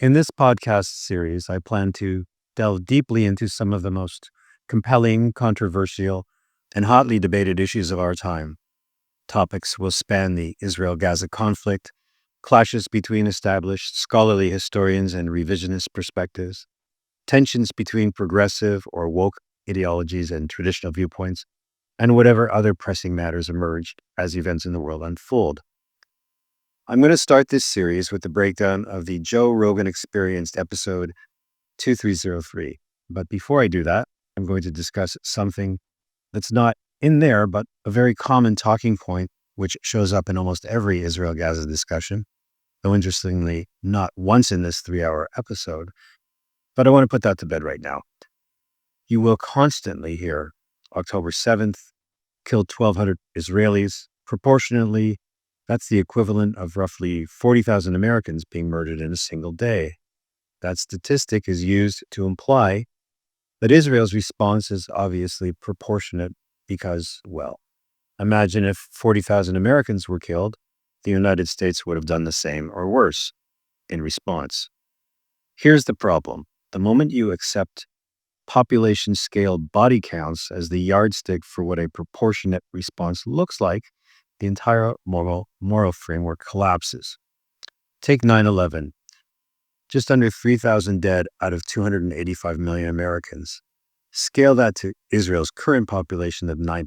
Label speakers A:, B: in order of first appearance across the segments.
A: In this podcast series, I plan to delve deeply into some of the most compelling, controversial, and hotly debated issues of our time. Topics will span the Israel-Gaza conflict, clashes between established scholarly historians and revisionist perspectives, tensions between progressive or woke ideologies and traditional viewpoints, and whatever other pressing matters emerge as events in the world unfold. I'm going to start this series with the breakdown of the Joe Rogan Experienced episode 2303. But before I do that, I'm going to discuss something that's not in there, but a very common talking point, which shows up in almost every Israel-Gaza discussion, though interestingly, not once in this 3-hour episode. But I want to put that to bed right now. You will constantly hear October 7th killed 1,200 Israelis. Proportionately, that's the equivalent of roughly 40,000 Americans being murdered in a single day. That statistic is used to imply that Israel's response is obviously proportionate because, well, imagine if 40,000 Americans were killed, the United States would have done the same or worse in response. Here's the problem. The moment you accept population scale body counts as the yardstick for what a proportionate response looks like, the entire moral framework collapses. Take 9/11. Just under 3,000 dead out of 285 million Americans. Scale that to Israel's current population of 9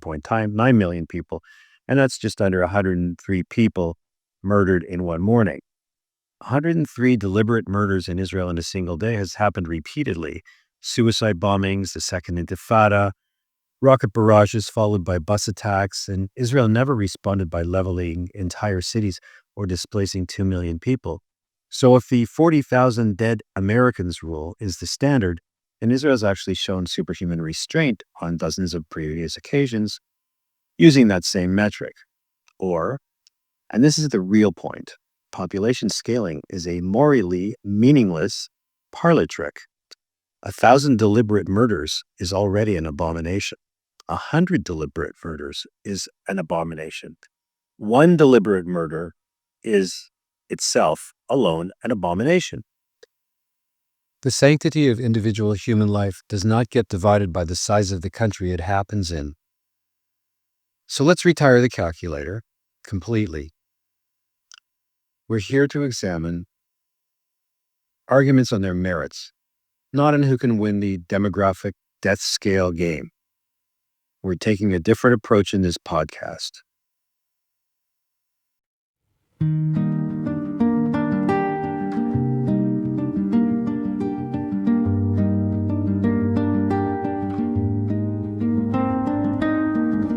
A: million people, and that's just under 103 people murdered in one morning. 103 deliberate murders in Israel in a single day has happened repeatedly. Suicide bombings, the Second Intifada, rocket barrages followed by bus attacks, and Israel never responded by leveling entire cities or displacing 2 million people. So if the 40,000 dead Americans rule is the standard, then Israel's actually shown superhuman restraint on dozens of previous occasions using that same metric. Or, and this is the real point, population scaling is a morally meaningless parlor trick. 1,000 deliberate murders is already an abomination. 100 deliberate murders is an abomination. One deliberate murder is itself alone an abomination. The sanctity of individual human life does not get divided by the size of the country it happens in. So let's retire the calculator completely. We're here to examine arguments on their merits, not on who can win the demographic death scale game. We're taking a different approach in this podcast.